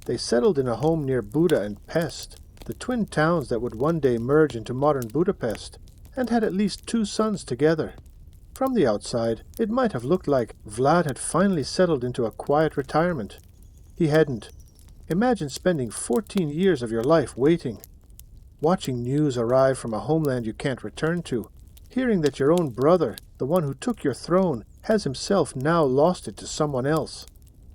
They settled in a home near Buda and Pest, the twin towns that would one day merge into modern Budapest, and had at least 2 sons together. From the outside, it might have looked like Vlad had finally settled into a quiet retirement. He hadn't. Imagine spending 14 years of your life waiting, watching news arrive from a homeland you can't return to, hearing that your own brother, the one who took your throne, has himself now lost it to someone else,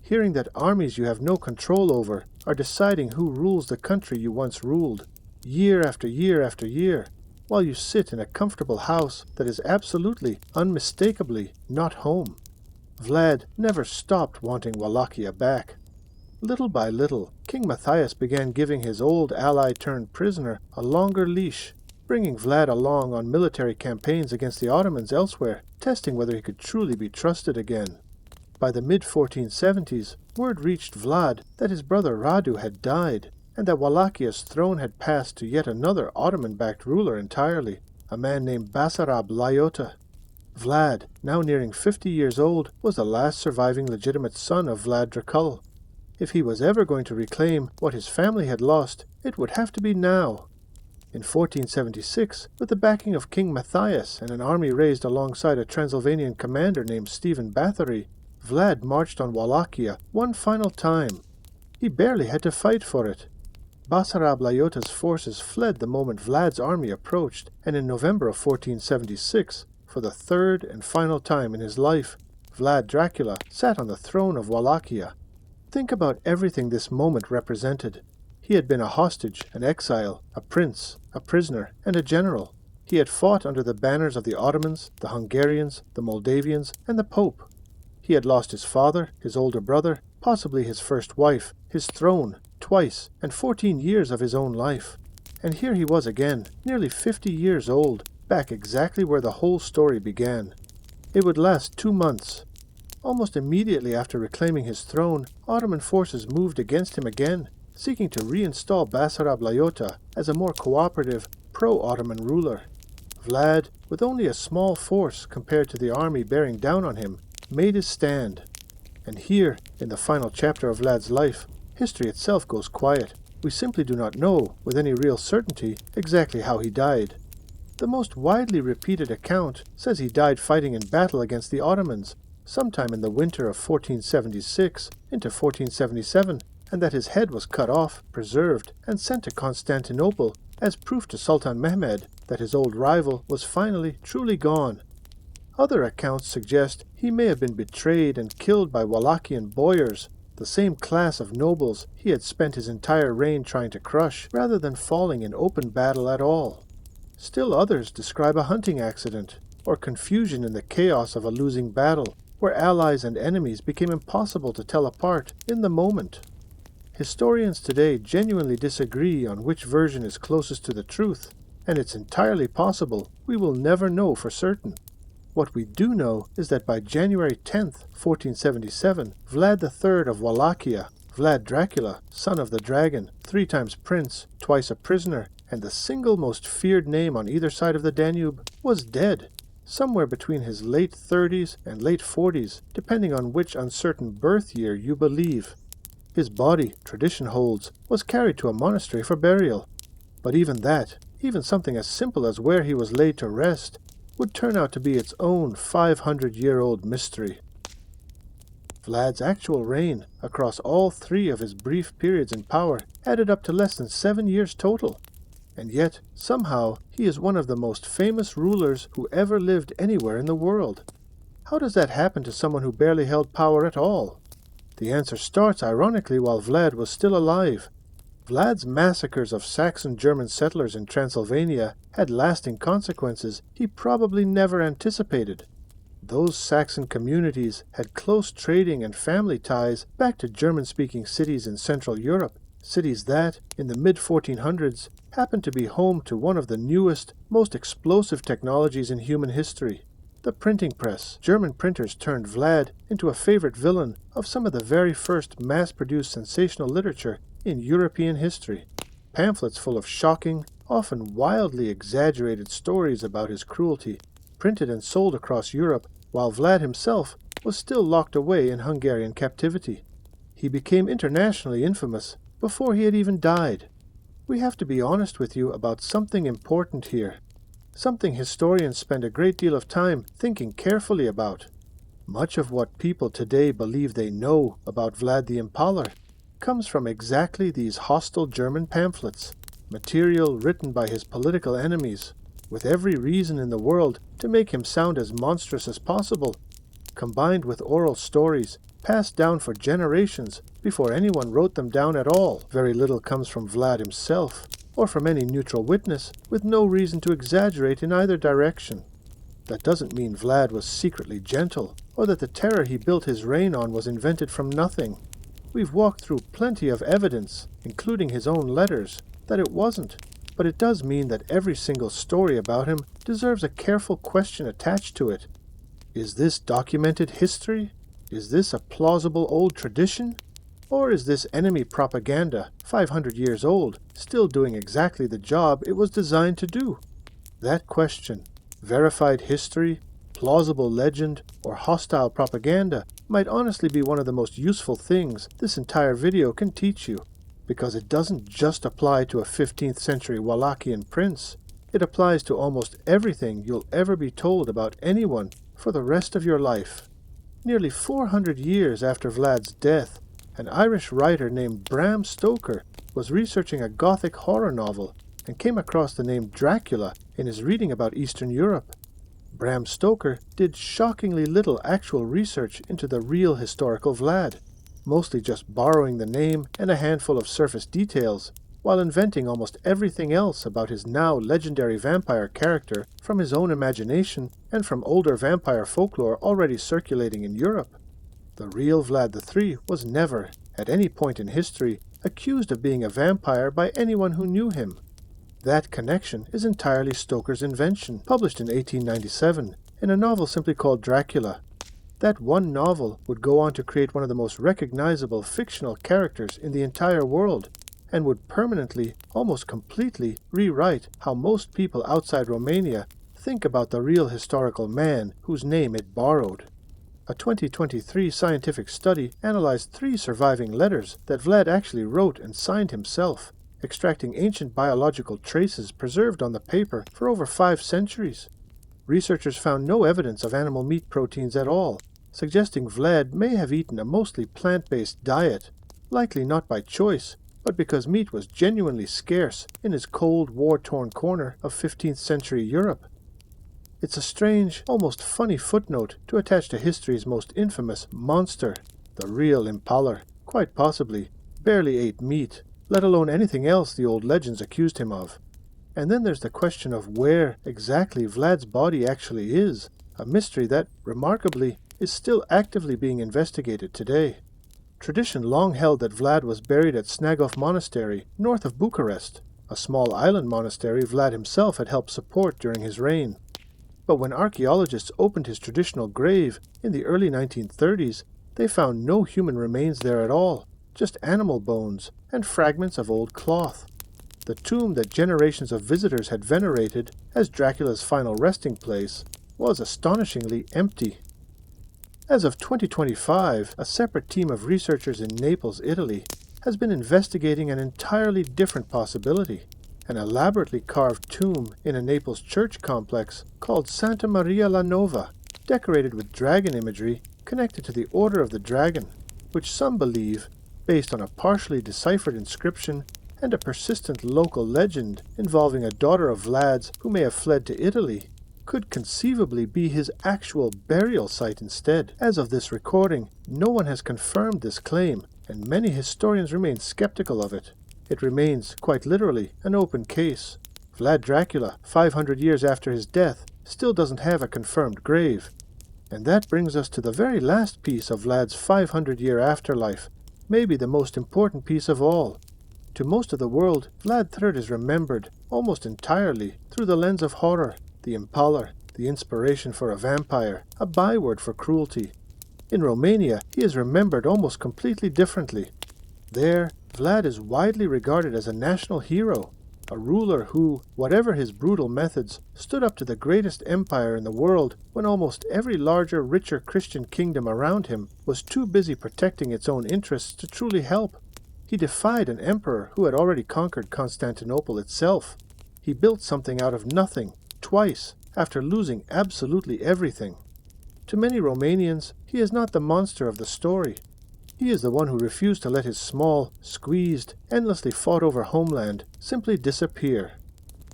hearing that armies you have no control over are deciding who rules the country you once ruled, year after year after year, while you sit in a comfortable house that is absolutely, unmistakably not home. Vlad never stopped wanting Wallachia back. Little by little, King Matthias began giving his old ally-turned-prisoner a longer leash, bringing Vlad along on military campaigns against the Ottomans elsewhere, testing whether he could truly be trusted again. By the mid-1470s, word reached Vlad that his brother Radu had died, and that Wallachia's throne had passed to yet another Ottoman-backed ruler entirely, a man named Basarab Laiota. Vlad, now nearing 50 years old, was the last surviving legitimate son of Vlad Dracula. If he was ever going to reclaim what his family had lost, it would have to be now. In 1476, with the backing of King Matthias and an army raised alongside a Transylvanian commander named Stephen Bathory, Vlad marched on Wallachia one final time. He barely had to fight for it. Basarab Laiota's forces fled the moment Vlad's army approached, and in November of 1476, for the third and final time in his life, Vlad Dracula sat on the throne of Wallachia. Think about everything this moment represented. He had been a hostage, an exile, a prince, a prisoner, and a general. He had fought under the banners of the Ottomans, the Hungarians, the Moldavians, and the Pope. He had lost his father, his older brother, possibly his first wife, his throne, twice, and 14 years of his own life. And here he was again, nearly 50 years old, back exactly where the whole story began. It would last 2 months. Almost immediately after reclaiming his throne, Ottoman forces moved against him again, seeking to reinstall Basarab Laiota as a more cooperative, pro-Ottoman ruler. Vlad, with only a small force compared to the army bearing down on him, made his stand. And here, in the final chapter of Vlad's life, history itself goes quiet. We simply do not know, with any real certainty, exactly how he died. The most widely repeated account says he died fighting in battle against the Ottomans, sometime in the winter of 1476 into 1477, and that his head was cut off, preserved, and sent to Constantinople as proof to Sultan Mehmed that his old rival was finally truly gone. Other accounts suggest he may have been betrayed and killed by Wallachian boyars, the same class of nobles he had spent his entire reign trying to crush, rather than falling in open battle at all. Still others describe a hunting accident, or confusion in the chaos of a losing battle, where allies and enemies became impossible to tell apart in the moment. Historians today genuinely disagree on which version is closest to the truth, and it's entirely possible we will never know for certain. What we do know is that by January 10th, 1477, Vlad III of Wallachia, Vlad Dracula, son of the dragon, 3 times prince, twice a prisoner, and the single most feared name on either side of the Danube, was dead, somewhere between his late 30s and late 40s, depending on which uncertain birth year you believe. His body, tradition holds, was carried to a monastery for burial. But even that, even something as simple as where he was laid to rest, would turn out to be its own 500-year-old mystery. Vlad's actual reign, across all 3 of his brief periods in power, added up to less than 7 years total. And yet, somehow, he is one of the most famous rulers who ever lived anywhere in the world. How does that happen to someone who barely held power at all? The answer starts, ironically, while Vlad was still alive. Vlad's massacres of Saxon German settlers in Transylvania had lasting consequences he probably never anticipated. Those Saxon communities had close trading and family ties back to German-speaking cities in Central Europe, cities that, in the mid-1400s, happened to be home to one of the newest, most explosive technologies in human history, the printing press. German printers turned Vlad into a favorite villain of some of the very first mass-produced sensational literature in European history. Pamphlets full of shocking, often wildly exaggerated stories about his cruelty, printed and sold across Europe while Vlad himself was still locked away in Hungarian captivity. He became internationally infamous before he had even died. We have to be honest with you about something important here, something historians spend a great deal of time thinking carefully about. Much of what people today believe they know about Vlad the Impaler comes from exactly these hostile German pamphlets, material written by his political enemies, with every reason in the world to make him sound as monstrous as possible, combined with oral stories passed down for generations before anyone wrote them down at all. Very little comes from Vlad himself, or from any neutral witness, with no reason to exaggerate in either direction. That doesn't mean Vlad was secretly gentle, or that the terror he built his reign on was invented from nothing. We've walked through plenty of evidence, including his own letters, that it wasn't. But it does mean that every single story about him deserves a careful question attached to it. Is this documented history? Is this a plausible old tradition? Or is this enemy propaganda, 500 years old, still doing exactly the job it was designed to do? That question, verified history, plausible legend, or hostile propaganda, might honestly be one of the most useful things this entire video can teach you, because it doesn't just apply to a 15th century Wallachian prince. It applies to almost everything you'll ever be told about anyone for the rest of your life. Nearly 400 years after Vlad's death, an Irish writer named Bram Stoker was researching a Gothic horror novel and came across the name Dracula in his reading about Eastern Europe. Bram Stoker did shockingly little actual research into the real historical Vlad, mostly just borrowing the name and a handful of surface details, while inventing almost everything else about his now legendary vampire character from his own imagination and from older vampire folklore already circulating in Europe. The real Vlad III was never, at any point in history, accused of being a vampire by anyone who knew him. That connection is entirely Stoker's invention, published in 1897, in a novel simply called Dracula. That one novel would go on to create one of the most recognizable fictional characters in the entire world, and would permanently, almost completely, rewrite how most people outside Romania think about the real historical man whose name it borrowed. A 2023 scientific study analyzed 3 surviving letters that Vlad actually wrote and signed himself, extracting ancient biological traces preserved on the paper for over 5 centuries. Researchers found no evidence of animal meat proteins at all, suggesting Vlad may have eaten a mostly plant-based diet, likely not by choice, but because meat was genuinely scarce in his cold, war-torn corner of 15th century Europe. It's a strange, almost funny footnote to attach to history's most infamous monster, the real Impaler. Quite possibly, barely ate meat, let alone anything else the old legends accused him of. And then there's the question of where exactly Vlad's body actually is, a mystery that, remarkably, is still actively being investigated today. Tradition long held that Vlad was buried at Snagov Monastery, north of Bucharest, a small island monastery Vlad himself had helped support during his reign. But when archaeologists opened his traditional grave in the early 1930s, they found no human remains there at all, just animal bones and fragments of old cloth. The tomb that generations of visitors had venerated as Dracula's final resting place was astonishingly empty. As of 2025, a separate team of researchers in Naples, Italy, has been investigating an entirely different possibility, an elaborately carved tomb in a Naples church complex called Santa Maria la Nova, decorated with dragon imagery connected to the Order of the Dragon, which some believe, based on a partially deciphered inscription and a persistent local legend involving a daughter of Vlad's who may have fled to Italy, could conceivably be his actual burial site instead. As of this recording, no one has confirmed this claim, and many historians remain skeptical of it. It remains, quite literally, an open case. Vlad Dracula, 500 years after his death, still doesn't have a confirmed grave. And that brings us to the very last piece of Vlad's 500-year afterlife, maybe the most important piece of all. To most of the world, Vlad III is remembered, almost entirely, through the lens of horror. The Impaler, the inspiration for a vampire, a byword for cruelty. In Romania, he is remembered almost completely differently. There, Vlad is widely regarded as a national hero, a ruler who, whatever his brutal methods, stood up to the greatest empire in the world when almost every larger, richer Christian kingdom around him was too busy protecting its own interests to truly help. He defied an emperor who had already conquered Constantinople itself. He built something out of nothing, twice, after losing absolutely everything. To many Romanians, he is not the monster of the story. He is the one who refused to let his small, squeezed, endlessly fought-over homeland simply disappear.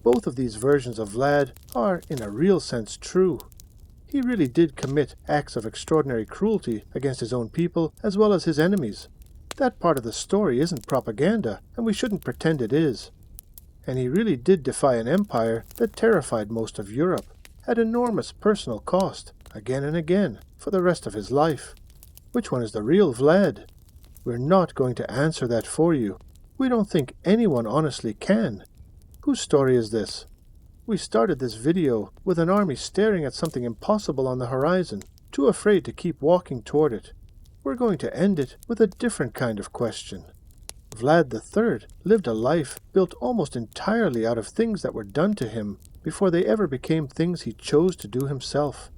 Both of these versions of Vlad are, in a real sense, true. He really did commit acts of extraordinary cruelty against his own people as well as his enemies. That part of the story isn't propaganda, and we shouldn't pretend it is. And he really did defy an empire that terrified most of Europe, at enormous personal cost, again and again, for the rest of his life. Which one is the real Vlad? We're not going to answer that for you. We don't think anyone honestly can. Whose story is this? We started this video with an army staring at something impossible on the horizon, too afraid to keep walking toward it. We're going to end it with a different kind of question. Vlad III lived a life built almost entirely out of things that were done to him before they ever became things he chose to do himself.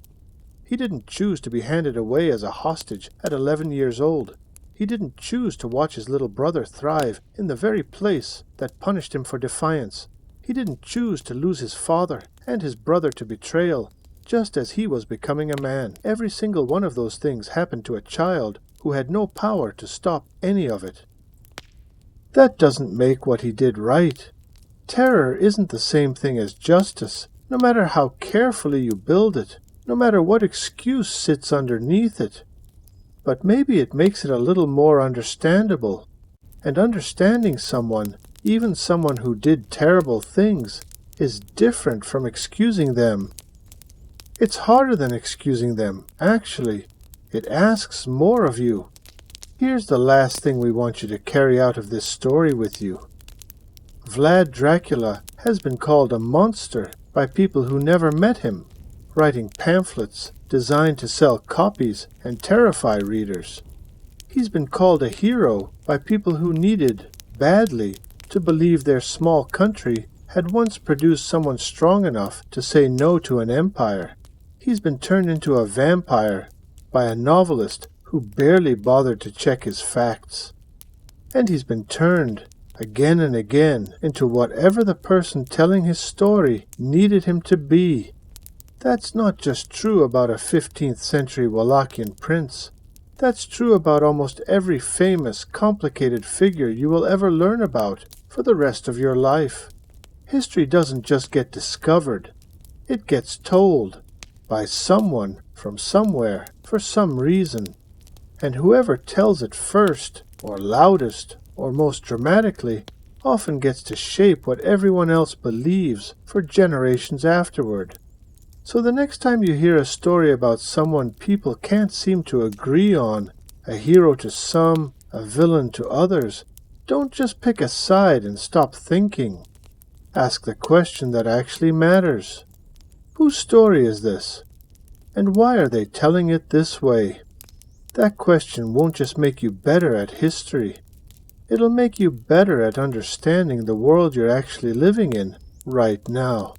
He didn't choose to be handed away as a hostage at 11 years old. He didn't choose to watch his little brother thrive in the very place that punished him for defiance. He didn't choose to lose his father and his brother to betrayal, just as he was becoming a man. Every single one of those things happened to a child who had no power to stop any of it. That doesn't make what he did right. Terror isn't the same thing as justice, no matter how carefully you build it, no matter what excuse sits underneath it. But maybe it makes it a little more understandable. And understanding someone, even someone who did terrible things, is different from excusing them. It's harder than excusing them, actually. It asks more of you. Here's the last thing we want you to carry out of this story with you. Vlad Dracula has been called a monster by people who never met him, writing pamphlets designed to sell copies and terrify readers. He's been called a hero by people who needed, badly, to believe their small country had once produced someone strong enough to say no to an empire. He's been turned into a vampire by a novelist who barely bothered to check his facts. And he's been turned, again and again, into whatever the person telling his story needed him to be. That's not just true about a 15th century Wallachian prince. That's true about almost every famous, complicated figure you will ever learn about for the rest of your life. History doesn't just get discovered. It gets told by someone from somewhere for some reason. And whoever tells it first, or loudest, or most dramatically, often gets to shape what everyone else believes for generations afterward. So the next time you hear a story about someone people can't seem to agree on, a hero to some, a villain to others, don't just pick a side and stop thinking. Ask the question that actually matters. Whose story is this? And why are they telling it this way? That question won't just make you better at history. It'll make you better at understanding the world you're actually living in right now.